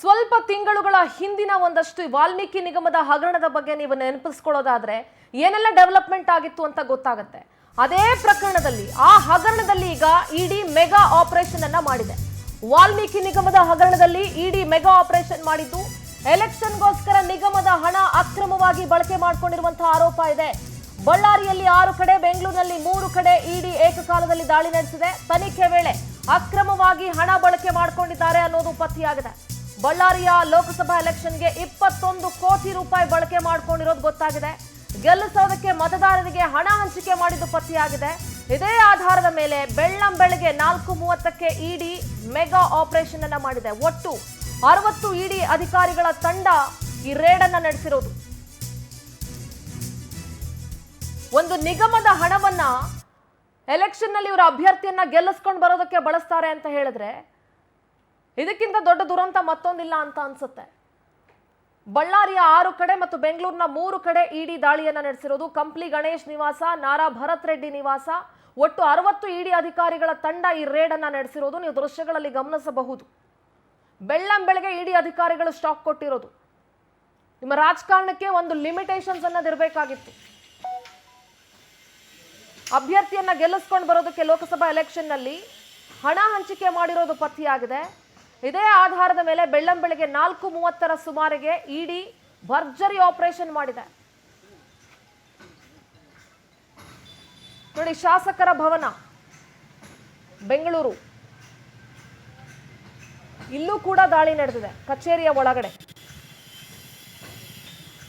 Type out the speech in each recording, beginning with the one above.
ಸ್ವಲ್ಪ ತಿಂಗಳುಗಳ ಹಿಂದಿನ ಒಂದಷ್ಟು ವಾಲ್ಮೀಕಿ ನಿಗಮದ ಹಗರಣದ ಬಗ್ಗೆ ನೀವು ನೆನಪಿಸ್ಕೊಳ್ಳೋದಾದ್ರೆ ಏನೆಲ್ಲ ಡೆವಲಪ್ಮೆಂಟ್ ಆಗಿತ್ತು ಅಂತ ಗೊತ್ತಾಗುತ್ತೆ. ಅದೇ ಪ್ರಕರಣದಲ್ಲಿ ಆ ಹಗರಣದಲ್ಲಿ ಈಗ ಇಡಿ ಮೆಗಾ ಆಪರೇಷನ್ ಅನ್ನ ಮಾಡಿದೆ. ವಾಲ್ಮೀಕಿ ನಿಗಮದ ಹಗರಣದಲ್ಲಿ ಇಡಿ ಮೆಗಾ ಆಪರೇಷನ್ ಮಾಡಿದ್ದು ಎಲೆಕ್ಷನ್ಗೋಸ್ಕರ ನಿಗಮದ ಹಣ ಅಕ್ರಮವಾಗಿ ಬಳಕೆ ಮಾಡಿಕೊಂಡಿರುವಂತಹ ಆರೋಪ ಇದೆ. ಬಳ್ಳಾರಿಯಲ್ಲಿ 6 ಕಡೆ, ಬೆಂಗಳೂರಿನಲ್ಲಿ 3 ಕಡೆ ಇಡಿ ಏಕಕಾಲದಲ್ಲಿ ದಾಳಿ ನಡೆಸಿದೆ. ತನಿಖೆ ವೇಳೆ ಅಕ್ರಮವಾಗಿ ಹಣ ಬಳಕೆ ಮಾಡಿಕೊಂಡಿದ್ದಾರೆ ಅನ್ನೋದು ಪತ್ತೆಯಾಗಿದೆ. ಬಳ್ಳಾರಿಯ ಲೋಕಸಭಾ ಎಲೆಕ್ಷನ್ಗೆ 21 ಕೋಟಿ ರೂಪಾಯಿ ಬಳಕೆ ಮಾಡಿಕೊಂಡಿರೋದು ಗೊತ್ತಾಗಿದೆ. ಗೆಲ್ಲಿಸೋದಕ್ಕೆ ಮತದಾರರಿಗೆ ಹಣ ಹಂಚಿಕೆ ಮಾಡಿದ್ದು ಪತ್ತೆಯಾಗಿದೆ. ಇದೇ ಆಧಾರದ ಮೇಲೆ ಬೆಳ್ಳಂಬೆಳಗ್ಗೆ 4:30ಕ್ಕೆ ಇಡಿ ಮೆಗಾ ಆಪರೇಷನ್ ಅನ್ನ ಮಾಡಿದೆ. ಒಟ್ಟು 60 ಇಡಿ ಅಧಿಕಾರಿಗಳ ತಂಡ ಈ ರೇಡ್ ಅನ್ನ ನಡೆಸಿರೋದು. ಒಂದು ನಿಗಮದ ಹಣವನ್ನ ಎಲೆಕ್ಷನ್ ನಲ್ಲಿ ಇವರ ಅಭ್ಯರ್ಥಿಯನ್ನ ಗೆಲ್ಲಿಸ್ಕೊಂಡು ಬರೋದಕ್ಕೆ ಬಳಸ್ತಾರೆ ಅಂತ ಹೇಳಿದ್ರೆ ಇದಕ್ಕಿಂತ ದೊಡ್ಡ ದುರಂತ ಮತ್ತೊಂದಿಲ್ಲ ಅಂತ ಅನ್ಸುತ್ತೆ. ಬಳ್ಳಾರಿಯ 6 ಕಡೆ ಮತ್ತು ಬೆಂಗಳೂರಿನ 3 ಕಡೆ ಇಡಿ ದಾಳಿಯನ್ನ ನಡೆಸಿರೋದು. ಕಂಪ್ಲಿ ಗಣೇಶ್ ನಿವಾಸ, ನಾರಾ ಭರತ್ ರೆಡ್ಡಿ ನಿವಾಸ, ಒಟ್ಟು 60 ಇಡಿ ಅಧಿಕಾರಿಗಳ ತಂಡ ಈ ರೇಡ್ ಅನ್ನ ನಡೆಸಿರೋದು ನೀವು ದೃಶ್ಯಗಳಲ್ಲಿ ಗಮನಿಸಬಹುದು. ಬೆಳ್ಳಂಬೆಳಗ್ಗೆ ಇಡಿ ಅಧಿಕಾರಿಗಳು ಸ್ಟಾಕ್ ಕೊಟ್ಟಿರೋದು. ನಿಮ್ಮ ರಾಜಕಾರಣಕ್ಕೆ ಒಂದು ಲಿಮಿಟೇಷನ್ಸ್ ಅನ್ನೋದಿರಬೇಕಾಗಿತ್ತು. ಅಭ್ಯರ್ಥಿಯನ್ನ ಗೆಲ್ಲಿಸ್ಕೊಂಡು ಬರೋದಕ್ಕೆ ಲೋಕಸಭಾ ಎಲೆಕ್ಷನ್ ನಲ್ಲಿ ಹಣ ಹಂಚಿಕೆ ಮಾಡಿರೋದು ಪತ್ತೆಯಾಗಿದೆ. ಇದೇ ಆಧಾರದ ಮೇಲೆ ಬೆಳ್ಳಂಬೆಳಗ್ಗೆ 4:30ರ ಸುಮಾರಿಗೆ ಇಡಿ ಭರ್ಜರಿ ಆಪರೇಷನ್ ಮಾಡಿದೆ. ನೋಡಿ, ಶಾಸಕರ ಭವನ ಬೆಂಗಳೂರು, ಇಲ್ಲೂ ಕೂಡ ದಾಳಿ ನಡೆದಿದೆ. ಕಚೇರಿಯ ಒಳಗಡೆ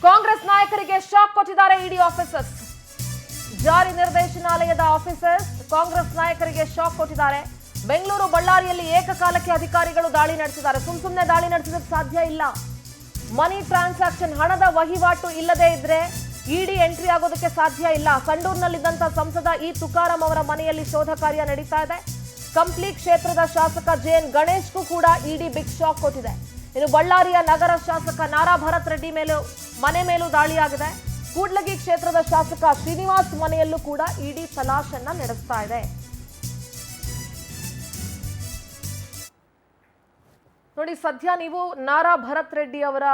ಕಾಂಗ್ರೆಸ್ ನಾಯಕರಿಗೆ ಶಾಕ್ ಕೊಟ್ಟಿದ್ದಾರೆ ಇಡಿ ಆಫೀಸರ್ಸ್. ಜಾರಿ ನಿರ್ದೇಶನಾಲಯದ ಆಫೀಸರ್ಸ್ ಕಾಂಗ್ರೆಸ್ ನಾಯಕರಿಗೆ ಶಾಕ್ ಕೊಟ್ಟಿದ್ದಾರೆ. ಬೆಂಗಳೂರು, ಬಳ್ಳಾರಿಯಲ್ಲಿ ಏಕಕಾಲಕ್ಕೆ ಅಧಿಕಾರಿಗಳು ದಾಳಿ ನಡೆಸಿದ್ದಾರೆ. ಸುಮ್ಮನೆ ದಾಳಿ ನಡೆಸೋದಕ್ಕೆ ಸಾಧ್ಯ ಇಲ್ಲ. ಮನಿ ಟ್ರಾನ್ಸಾಕ್ಷನ್, ಹಣದ ವಹಿವಾಟು ಇಲ್ಲದೆ ಇದ್ರೆ ಇಡಿ ಎಂಟ್ರಿ ಆಗೋದಕ್ಕೆ ಸಾಧ್ಯ ಇಲ್ಲ. ಸಂಡೂರಿನಲ್ಲಿದ್ದಂತ ಸಂಸದ ಇ ತುಕಾರಾಂ ಅವರ ಮನೆಯಲ್ಲಿ ಶೋಧ ಕಾರ್ಯ ನಡೀತಾ ಇದೆ. ಕಂಪ್ಲಿ ಕ್ಷೇತ್ರದ ಶಾಸಕ ಜೆಎನ್ ಗಣೇಶ್ಗೂ ಕೂಡ ಇಡಿ ಬಿಗ್ ಶಾಕ್ ಕೊಟ್ಟಿದೆ. ಇನ್ನು ಬಳ್ಳಾರಿಯ ನಗರ ಶಾಸಕ ನಾರಾ ಭರತ್ ರೆಡ್ಡಿ ಮನೆ ಮೇಲೂ ದಾಳಿಯಾಗಿದೆ. ಕೂಡ್ಲಗಿ ಕ್ಷೇತ್ರದ ಶಾಸಕ ಶ್ರೀನಿವಾಸ್ ಮನೆಯಲ್ಲೂ ಕೂಡ ಇಡಿ ತಲಾಶನ್ನ ನಡೆಸ್ತಾ ಇದೆ. ನೋಡಿ, ಸದ್ಯ ನೀವು ನಾರಾ ಭರತ್ ರೆಡ್ಡಿ ಅವರ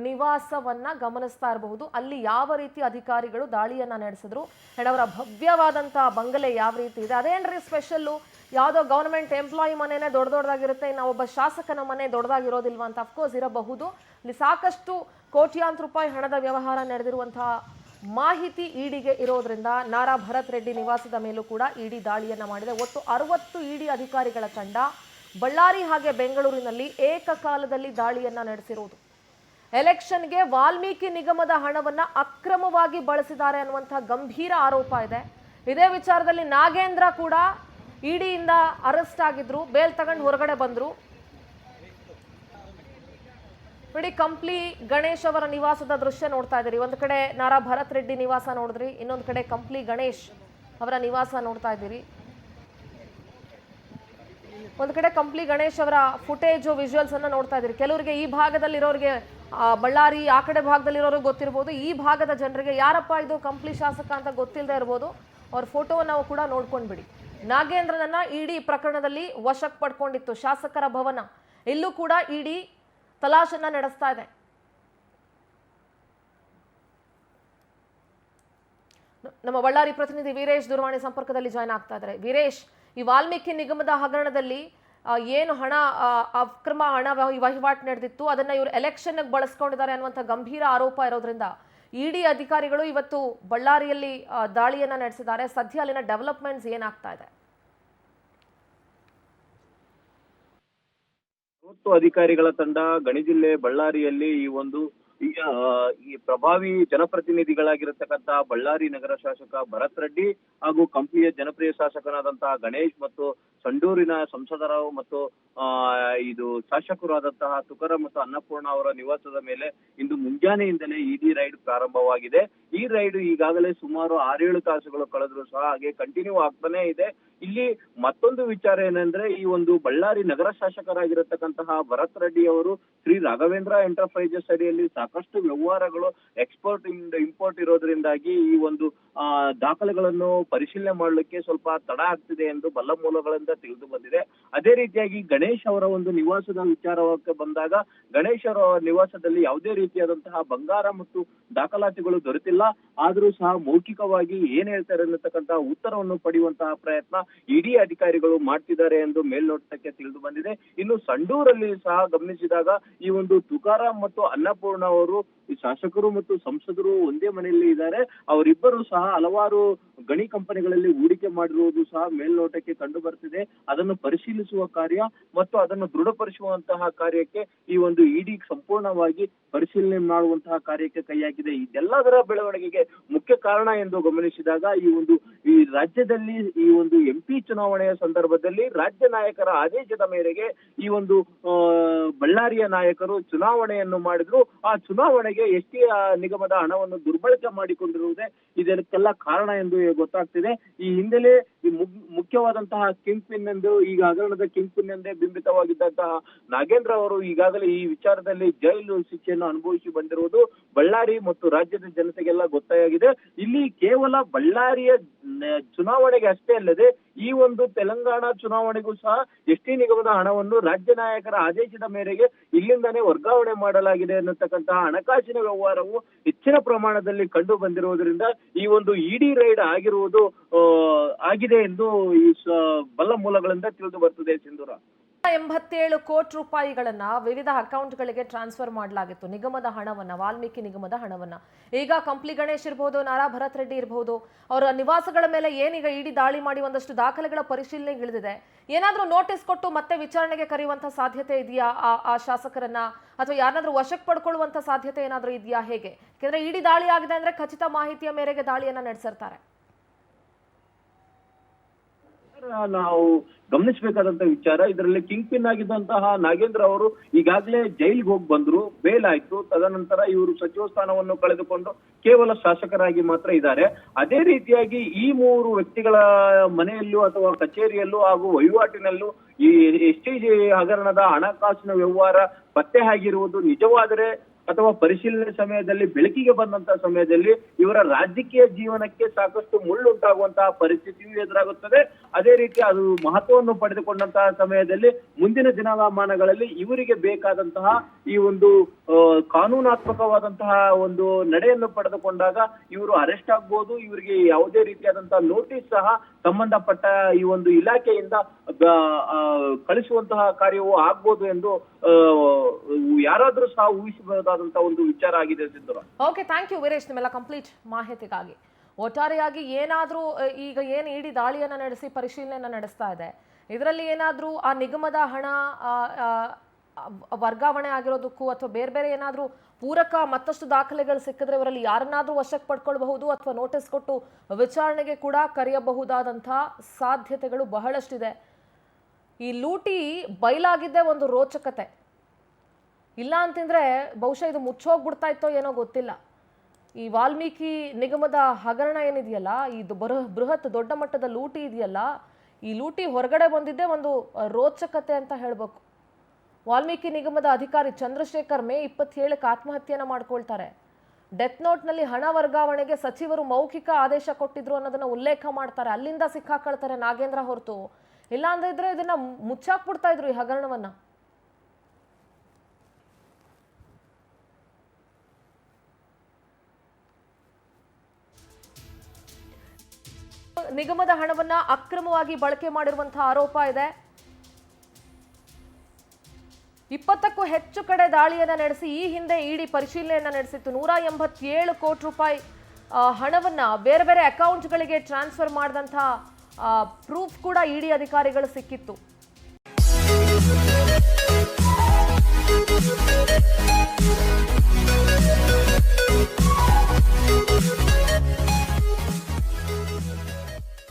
ನಿವಾಸವನ್ನ ಗಮನಿಸ್ತಾ ಇರಬಹುದು. ಅಲ್ಲಿ ಯಾವ ರೀತಿ ಅಧಿಕಾರಿಗಳು ದಾಳಿಯನ್ನ ನಡೆಸಿದ್ರು, ಅಂಡ್ ಅವರ ಭವ್ಯವಾದಂತಹ ಬಂಗಲೆ ಯಾವ ರೀತಿ ಇದೆ. ಅದೇನ್ರಿ ಸ್ಪೆಷಲ್ಲು, ಯಾವುದೋ ಗವರ್ಮೆಂಟ್ ಎಂಪ್ಲಾಯಿ ಮನೆನೇ ದೊಡ್ಡದಾಗಿರುತ್ತೆ, ನಾವು ಒಬ್ಬ ಶಾಸಕನ ಮನೆ ದೊಡ್ಡದಾಗಿರೋದಿಲ್ವಾ ಅಂತ. ಅಫ್ಕೋರ್ಸ್ ಇರಬಹುದು. ಇಲ್ಲಿ ಸಾಕಷ್ಟು ಕೋಟ್ಯಾಂತರ ರೂಪಾಯಿ ಹಣದ ವ್ಯವಹಾರ ನಡೆದಿರುವಂತಹ ಮಾಹಿತಿ ಇಡಿಗೆ ಇರೋದ್ರಿಂದ ನಾರಾ ಭರತ್ ರೆಡ್ಡಿ ನಿವಾಸದ ಮೇಲೂ ಕೂಡ ಇಡಿ ದಾಳಿಯನ್ನ ಮಾಡಿದೆ. ಒಟ್ಟು 60 ಇಡಿ ಅಧಿಕಾರಿಗಳ ತಂಡ ಬಳ್ಳಾರಿ ಹಾಗೆ ಬೆಂಗಳೂರಿನಲ್ಲಿ ಏಕಕಾಲದಲ್ಲಿ ದಾಳಿಯನ್ನ ನಡೆಸಿರುವುದು. ಎಲೆಕ್ಷನ್ಗೆ ವಾಲ್ಮೀಕಿ ನಿಗಮದ ಹಣವನ್ನ ಅಕ್ರಮವಾಗಿ ಬಳಸಿದ್ದಾರೆ ಅನ್ನುವಂತಹ ಗಂಭೀರ ಆರೋಪ ಇದೆ. ಇದೇ ವಿಚಾರದಲ್ಲಿ ನಾಗೇಂದ್ರ ಕೂಡ ಇಡಿಯಿಂದ ಅರೆಸ್ಟ್ ಆಗಿದ್ರು, ಬೇಲ್ ತಗೊಂಡು ಹೊರಗಡೆ ಬಂದ್ರು. ನೋಡಿ, ಕಂಪ್ಲಿ ಗಣೇಶ್ ಅವರ ನಿವಾಸದ ದೃಶ್ಯ ನೋಡ್ತಾ ಇದ್ದೀರಿ. ಒಂದು ಕಡೆ ನಾರಾ ಭರತ್ ರೆಡ್ಡಿ ನಿವಾಸ ನೋಡಿದ್ರಿ, ಇನ್ನೊಂದು ಕಡೆ ಕಂಪ್ಲಿ ಗಣೇಶ್ ಅವರ ನಿವಾಸ ನೋಡ್ತಾ ಇದ್ದೀರಿ. ಒಂದು ಕಡೆ ಕಂಪ್ಲಿ ಗಣೇಶ್ ಅವರ ಫುಟೇಜ್ ವಿಜುವಲ್ಸ್ ಅನ್ನ ನೋಡ್ತಾ ಇದ್ದೀರಿ. ಕೆಲವರಿಗೆ ಈ ಭಾಗದಲ್ಲಿರೋರಿಗೆ, ಬಳ್ಳಾರಿ ಆ ಕಡೆ ಭಾಗದಲ್ಲಿರೋರಿಗೆ ಗೊತ್ತಿರ್ಬೋದು. ಈ ಭಾಗದ ಜನರಿಗೆ ಯಾರಪ್ಪ ಇದು ಕಂಪ್ಲಿ ಶಾಸಕ ಅಂತ ಗೊತ್ತಿಲ್ಲದೆ ಇರ್ಬೋದು. ಅವ್ರ ಫೋಟೋವನ್ನು ನಾವು ಕೂಡ ನೋಡ್ಕೊಂಡ್ಬಿಡಿ. ನಾಗೇಂದ್ರನನ್ನ ಇಡಿ ಪ್ರಕರಣದಲ್ಲಿ ವಶಕ್ಕೆ ಪಡ್ಕೊಂಡಿತ್ತು ಶಾಸಕರ ಭವನ. ಇಲ್ಲೂ ಕೂಡ ಇಡಿ ತಲಾಶನ್ನ ನಡೆಸ್ತಾ ಇದೆ. ನಮ್ಮ ಬಳ್ಳಾರಿ ಪ್ರತಿನಿಧಿ ವೀರೇಶ್ ದೂರವಾಣಿ ಸಂಪರ್ಕದಲ್ಲಿ ಜಾಯ್ನ್ ಆಗ್ತಾ ಇದ್ದಾರೆ. ವೀರೇಶ್, ಈ ವಾಲ್ಮೀಕಿ ನಿಗಮದ ಹಗರಣದಲ್ಲಿ ಏನು ಅಕ್ರಮ ಹಣ ವಹಿವಾಟು ನಡೆದಿತ್ತು ಅದನ್ನ ಇವರು ಎಲೆಕ್ಷನ್ ಬಳಸ್ಕೊಂಡಿದ್ದಾರೆ ಅನ್ನುವಂಥ ಗಂಭೀರ ಆರೋಪ ಇರೋದ್ರಿಂದ ಇಡಿ ಅಧಿಕಾರಿಗಳು ಇವತ್ತು ಬಳ್ಳಾರಿಯಲ್ಲಿ ದಾಳಿಯನ್ನ ನಡೆಸಿದ್ದಾರೆ. ಸದ್ಯ ಅಲ್ಲಿನ ಡೆವಲಪ್ಮೆಂಟ್ಸ್ ಏನಾಗ್ತಾ ಇದೆ? ಅಧಿಕಾರಿಗಳ ತಂಡ ಗಣಿ ಜಿಲ್ಲೆ ಬಳ್ಳಾರಿಯಲ್ಲಿ ಈ ಪ್ರಭಾವಿ ಜನಪ್ರತಿನಿಧಿಗಳಾಗಿರತಕ್ಕಂತ ಬಳ್ಳಾರಿ ನಗರ ಶಾಸಕ ಭರತ್ ರೆಡ್ಡಿ ಹಾಗೂ ಕಂಪ್ಲಿಯ ಜನಪ್ರಿಯ ಶಾಸಕನಾದಂತಹ ಗಣೇಶ್ ಮತ್ತು ಸಂಡೂರಿನ ಸಂಸದರಾವ್ ಮತ್ತು ಶಾಸಕರಾದಂತಹ ತುಕಾರಾಂ ಮತ್ತು ಅನ್ನಪೂರ್ಣ ಅವರ ನಿವಾಸದ ಮೇಲೆ ಇಂದು ಮುಂಜಾನೆಯಿಂದಲೇ ಇಡಿ ರೈಡ್ ಪ್ರಾರಂಭವಾಗಿದೆ. ಈ ರೈಡ್ ಈಗಾಗಲೇ ಸುಮಾರು 6-7 ತಾಸುಗಳು ಕಳೆದ್ರು ಸಹ ಹಾಗೆ ಕಂಟಿನ್ಯೂ ಆಗ್ತಾನೆ ಇದೆ. ಇಲ್ಲಿ ಮತ್ತೊಂದು ವಿಚಾರ ಏನಂದ್ರೆ ಈ ಒಂದು ಬಳ್ಳಾರಿ ನಗರ ಶಾಸಕರಾಗಿರತಕ್ಕಂತಹ ಭರತ್ ರೆಡ್ಡಿ ಅವರು ಶ್ರೀ ರಾಘವೇಂದ್ರ ಎಂಟರ್ಪ್ರೈಸಸ್ ಅಡಿಯಲ್ಲಿ ಸಾಕಷ್ಟು ವ್ಯವಹಾರಗಳು ಎಕ್ಸ್ಪೋರ್ಟ್ ಇಂಪೋರ್ಟ್ ಇರೋದ್ರಿಂದಾಗಿ ಈ ಒಂದು ದಾಖಲೆಗಳನ್ನು ಪರಿಶೀಲನೆ ಮಾಡಲಿಕ್ಕೆ ಸ್ವಲ್ಪ ತಡ ಆಗ್ತಿದೆ ಎಂದು ಬಲ್ಲ ಮೂಲಗಳಿಂದ ತಿಳಿದು ಬಂದಿದೆ. ಅದೇ ರೀತಿಯಾಗಿ ಗಣೇಶ್ ಅವರ ಒಂದು ನಿವಾಸದ ವಿಚಾರಕ್ಕೆ ಬಂದಾಗ ಗಣೇಶ್ ಅವರ ನಿವಾಸದಲ್ಲಿ ಯಾವುದೇ ರೀತಿಯಾದಂತಹ ಬಂಗಾರ ಮತ್ತು ದಾಖಲಾತಿಗಳು ದೊರೆತಿಲ್ಲ. ಆದರೂ ಸಹ ಮೌಖಿಕವಾಗಿ ಏನ್ ಹೇಳ್ತಾರೆ ಅನ್ನತಕ್ಕಂತಹ ಉತ್ತರವನ್ನು ಪಡೆಯುವಂತಹ ಪ್ರಯತ್ನ ಇಡಿ ಅಧಿಕಾರಿಗಳು ಮಾಡ್ತಿದ್ದಾರೆ ಎಂದು ಮೇಲ್ನೋಟಕ್ಕೆ ತಿಳಿದು ಬಂದಿದೆ. ಇನ್ನು ಸಂಡೂರಲ್ಲಿ ಸಹ ಗಮನಿಸಿದಾಗ ಈ ಒಂದು ತುಕಾರಾಂ ಮತ್ತು ಅನ್ನಪೂರ್ಣ ಅವರು ಈ ಶಾಸಕರು ಮತ್ತು ಸಂಸದರು ಒಂದೇ ಮನೆಯಲ್ಲಿ ಇದ್ದಾರೆ. ಅವರಿಬ್ಬರು ಸಹ ಹಲವಾರು ಗಣಿ ಕಂಪನಿಗಳಲ್ಲಿ ಹೂಡಿಕೆ ಮಾಡಿರುವುದು ಸಹ ಮೇಲ್ನೋಟಕ್ಕೆ ಕಂಡು ಬರ್ತಿದೆ. ಅದನ್ನು ಪರಿಶೀಲಿಸುವ ಕಾರ್ಯ ಮತ್ತು ಅದನ್ನು ದೃಢಪಡಿಸುವಂತಹ ಕಾರ್ಯಕ್ಕೆ ಈ ಒಂದು ಇಡಿ ಸಂಪೂರ್ಣವಾಗಿ ಪರಿಶೀಲನೆ ಮಾಡುವಂತಹ ಕಾರ್ಯಕ್ಕೆ ಕೈ ಹಾಕಿದೆ. ಇದೆಲ್ಲದರ ಬೆಳವಣಿಗೆಗೆ ಮುಖ್ಯ ಕಾರಣ ಎಂದು ಗಮನಿಸಿದಾಗ ಈ ರಾಜ್ಯದಲ್ಲಿ ಈ ಒಂದು ಎಂಪಿ ಚುನಾವಣೆಯ ಸಂದರ್ಭದಲ್ಲಿ ರಾಜ್ಯ ನಾಯಕರ ಆದೇಶದ ಮೇರೆಗೆ ಈ ಒಂದು ಬಳ್ಳಾರಿಯ ನಾಯಕರು ಚುನಾವಣೆಯನ್ನು ಮಾಡಿದ್ರು. ಆ ಚುನಾವಣೆಗೆ ಎಸ್ಟಿ ನಿಗಮದ ಹಣವನ್ನು ದುರ್ಬಳಕೆ ಮಾಡಿಕೊಂಡಿರುವುದೇ ಇದಕ್ಕೆಲ್ಲ ಕಾರಣ ಎಂದು ಗೊತ್ತಾಗ್ತಿದೆ. ಈ ಹಿಂದೆಲೇ ಈ ಮುಖ್ಯವಾದಂತಹ ಕಿಂಗ್ ಪಿನ್ ಎಂದು ಈಗ ಹಗರಣದ ಕಿಂಗ್ ಪಿನ್ ಎಂದೇ ಬಿಂಬಿತವಾಗಿದ್ದಂತಹ ನಾಗೇಂದ್ರ ಅವರು ಈಗಾಗಲೇ ಈ ವಿಚಾರದಲ್ಲಿ ಜೈಲು ಶಿಕ್ಷೆಯನ್ನು ಅನುಭವಿಸಿ ಬಂದಿರುವುದು ಬಳ್ಳಾರಿ ಮತ್ತು ರಾಜ್ಯದ ಜನತೆಗೆಲ್ಲ ಗೊತ್ತಾಗಿದೆ. ಇಲ್ಲಿ ಕೇವಲ ಬಳ್ಳಾರಿಯ ಚುನಾವಣೆಗೆ ಅಷ್ಟೇ ಅಲ್ಲದೆ ಈ ಒಂದು ತೆಲಂಗಾಣ ಚುನಾವಣೆಗೂ ಸಹ ಎಸ್ಟಿ ನಿಗಮದ ಹಣವನ್ನು ರಾಜ್ಯ ನಾಯಕರ ಆದೇಶದ ಮೇರೆಗೆ ಇಲ್ಲಿಂದಾನೇ ವರ್ಗಾವಣೆ ಮಾಡಲಾಗಿದೆ ಅನ್ನತಕ್ಕಂತಹ ಹಣಕಾಸಿನ ವ್ಯವಹಾರವು ಹೆಚ್ಚಿನ ಪ್ರಮಾಣದಲ್ಲಿ ಕಂಡು ಬಂದಿರುವುದರಿಂದ ಈ ಒಂದು ಇಡಿ ರೈಡ್ ಆಗಿರುವುದು ಆಗಿದೆ ಎಂದು ಈ ಬಲ್ಲ ಮೂಲಗಳಿಂದ ತಿಳಿದು ಬರ್ತದೆ. ಸಿಂಧೂರ 87 ಕೋಟಿ ರೂಪಾಯಿಗಳನ್ನ ವಿವಿಧ ಅಕೌಂಟ್ಗಳಿಗೆ ಟ್ರಾನ್ಸ್ಫರ್ ಮಾಡಲಾಗಿತ್ತು. ನಿಗಮದ ಹಣವನ್ನ, ವಾಲ್ಮೀಕಿ ನಿಗಮದ ಹಣವನ್ನ. ಈಗ ಕಂಪ್ಲಿ ಗಣೇಶ್ ಇರಬಹುದು, ನಾರಾ ಭರತ್ ರೆಡ್ಡಿ ಇರಬಹುದು, ಅವರ ನಿವಾಸಗಳ ಮೇಲೆ ಏನೀಗ ಇಡಿ ದಾಳಿ ಮಾಡಿ ಒಂದಷ್ಟು ದಾಖಲೆಗಳ ಪರಿಶೀಲನೆಗೆ ಇಳಿದಿದೆ. ಏನಾದ್ರೂ ನೋಟಿಸ್ ಕೊಟ್ಟು ಮತ್ತೆ ವಿಚಾರಣೆಗೆ ಕರೆಯುವಂತ ಸಾಧ್ಯತೆ ಇದೆಯಾ ಆ ಶಾಸಕರನ್ನ, ಅಥವಾ ಯಾರನ್ನಾದ್ರೂ ವಶಕ್ಕೆ ಪಡ್ಕೊಳ್ಳುವಂತ ಸಾಧ್ಯತೆ ಏನಾದ್ರೂ ಇದೆಯಾ? ಹೇಗೆ? ಯಾಕಂದ್ರೆ ಇಡಿ ದಾಳಿ ಆಗಿದೆ ಅಂದ್ರೆ ಖಚಿತ ಮಾಹಿತಿಯ ಮೇರೆಗೆ ದಾಳಿಯನ್ನ ನಡೆಸಿರ್ತಾರೆ. ನಾವು ಗಮನಿಸಬೇಕಾದಂತ ವಿಚಾರ, ಇದರಲ್ಲಿ ಕಿಂಗ್ ಪಿನ್ ಆಗಿದ್ದಂತಹ ನಾಗೇಂದ್ರ ಅವರು ಈಗಾಗಲೇ ಜೈಲಿಗೆ ಹೋಗಿ ಬಂದ್ರು, ಬೇಲ್ ಆಯ್ತು. ತದನಂತರ ಇವರು ಸಚಿವ ಸ್ಥಾನವನ್ನು ಕಳೆದುಕೊಂಡು ಕೇವಲ ಶಾಸಕರಾಗಿ ಮಾತ್ರ ಇದ್ದಾರೆ. ಅದೇ ರೀತಿಯಾಗಿ ಈ 3 ವ್ಯಕ್ತಿಗಳ ಮನೆಯಲ್ಲೂ ಅಥವಾ ಕಚೇರಿಯಲ್ಲೂ ಹಾಗೂ ವಹಿವಾಟಿನಲ್ಲೂ ಈ ಎಸ್ಟಿ ಹಗರಣದ ಹಣಕಾಸಿನ ವ್ಯವಹಾರ ಪತ್ತೆ ಆಗಿರುವುದು ನಿಜವಾದರೆ ಅಥವಾ ಪರಿಶೀಲನೆ ಸಮಯದಲ್ಲಿ ಬೆಳಕಿಗೆ ಬಂದಂತಹ ಸಮಯದಲ್ಲಿ ಇವರ ರಾಜಕೀಯ ಜೀವನಕ್ಕೆ ಸಾಕಷ್ಟು ಮುಳ್ಳುಂಟಾಗುವಂತಹ ಪರಿಸ್ಥಿತಿಯು ಎದುರಾಗುತ್ತದೆ. ಅದೇ ರೀತಿ ಅದು ಮಹತ್ವವನ್ನು ಪಡೆದುಕೊಂಡಂತಹ ಸಮಯದಲ್ಲಿ ಮುಂದಿನ ದಿನಮಾನಗಳಲ್ಲಿ ಇವರಿಗೆ ಬೇಕಾದಂತಹ ಈ ಒಂದು ಕಾನೂನಾತ್ಮಕವಾದಂತಹ ಒಂದು ನಡೆಯನ್ನು ಪಡೆದುಕೊಂಡಾಗ ಇವರು ಅರೆಸ್ಟ್ ಆಗ್ಬೋದು. ಇವರಿಗೆ ಯಾವುದೇ ರೀತಿಯಾದಂತಹ ನೋಟಿಸ್ ಸಹ ಸಂಬಂಧಪಟ್ಟ ಈ ಒಂದು ಇಲಾಖೆಯಿಂದ ಕಳಿಸುವಂತಹ ಕಾರ್ಯವೂ ಆಗ್ಬೋದು ಎಂದು ಯಾರಾದ್ರೂ ಸಹ ಊಹಿಸಬಹುದಾದಂತಹ ಒಂದು ವಿಚಾರ ಆಗಿದೆ. ಸಿಂಧೂರ, ಓಕೆ, ಥ್ಯಾಂಕ್ ಯು ವೀರೇಶ್ ನಿಮ್ಮೆಲ್ಲ ಕಂಪ್ಲೀಟ್ ಮಾಹಿತಿಗಾಗಿ. ಒಟ್ಟಾರೆಯಾಗಿ ಏನಾದ್ರೂ ಈಗ ಏನು ಇಡಿ ದಾಳಿಯನ್ನ ನಡೆಸಿ ಪರಿಶೀಲನೆಯನ್ನ ನಡೆಸ್ತಾ ಇದೆ, ಇದರಲ್ಲಿ ಏನಾದ್ರೂ ಆ ನಿಗಮದ ಹಣ ವರ್ಗಾವಣೆ ಆಗಿರೋದಕ್ಕೂ ಅಥವಾ ಬೇರೆ ಏನಾದ್ರೂ ಪೂರಕ ಮತ್ತಷ್ಟು ದಾಖಲೆಗಳು ಸಿಕ್ಕಿದ್ರೆ ಇವರಲ್ಲಿ ಯಾರನ್ನಾದ್ರೂ ವಶಕ್ಕೆ ಪಡ್ಕೊಳ್ಬಹುದು ಅಥವಾ ನೋಟಿಸ್ ಕೊಟ್ಟು ವಿಚಾರಣೆಗೆ ಕೂಡ ಕರೆಯಬಹುದಾದಂತಹ ಸಾಧ್ಯತೆಗಳು ಬಹಳಷ್ಟಿದೆ. ಈ ಲೂಟಿ ಬಯಲಾಗಿದ್ದೇ ಒಂದು ರೋಚಕತೆ. ಇಲ್ಲ ಅಂತಂದ್ರೆ ಬಹುಶಃ ಇದು ಮುಚ್ಚೋಗ್ಬಿಡ್ತಾ ಇತ್ತೋ ಏನೋ ಗೊತ್ತಿಲ್ಲ. ಈ ವಾಲ್ಮೀಕಿ ನಿಗಮದ ಹಗರಣ ಏನಿದೆಯಲ್ಲ, ಇದು ಬೃಹತ್ ದೊಡ್ಡ ಮಟ್ಟದ ಲೂಟಿ ಇದೆಯಲ್ಲ, ಈ ಲೂಟಿ ಹೊರಗಡೆ ಬಂದಿದ್ದೇ ಒಂದು ರೋಚಕತೆ ಅಂತ ಹೇಳ್ಬೇಕು. ವಾಲ್ಮೀಕಿ ನಿಗಮದ ಅಧಿಕಾರಿ ಚಂದ್ರಶೇಖರ್ ಮೇ 27ಕ್ಕೆ ಆತ್ಮಹತ್ಯೆಯನ್ನ ಮಾಡ್ಕೊಳ್ತಾರೆ. ಡೆತ್ ನೋಟ್ನಲ್ಲಿ ಹಣ ವರ್ಗಾವಣೆಗೆ ಸಚಿವರು ಮೌಖಿಕ ಆದೇಶ ಕೊಟ್ಟಿದ್ರು ಅನ್ನೋದನ್ನ ಉಲ್ಲೇಖ ಮಾಡ್ತಾರೆ. ಅಲ್ಲಿಂದ ಸಿಕ್ಕಾಕೊಳ್ತಾರೆ ನಾಗೇಂದ್ರ ಹೊರತು. ಇಲ್ಲ ಅಂದ್ರೆ ಇದನ್ನ ಮುಚ್ಚಾಕ್ಬಿಡ್ತಾ ಇದ್ರು ಈ ಹಗರಣವನ್ನ. ನಿಗಮದ ಹಣವನ್ನ ಅಕ್ರಮವಾಗಿ ಬಳಕೆ ಮಾಡಿರುವಂತಹ ಆರೋಪ ಇದೆ. 20ಕ್ಕೂ ಹೆಚ್ಚು ಕಡೆ ದಾಳಿಯನ್ನ ನಡೆಸಿ ಈ ಹಿಂದೆ ಇಡಿ ಪರಿಶೀಲನೆಯನ್ನ ನಡೆಸಿತ್ತು. 187 ಕೋಟಿ ರೂಪಾಯಿ ಹಣವನ್ನ ಬೇರೆ ಅಕೌಂಟ್ಗಳಿಗೆ ಟ್ರಾನ್ಸ್ಫರ್ ಮಾಡಿದಂತಹ ಪ್ರೂಫ್ ಕೂಡ ಇಡಿ ಅಧಿಕಾರಿಗಳು ಸಿಕ್ಕಿತ್ತು.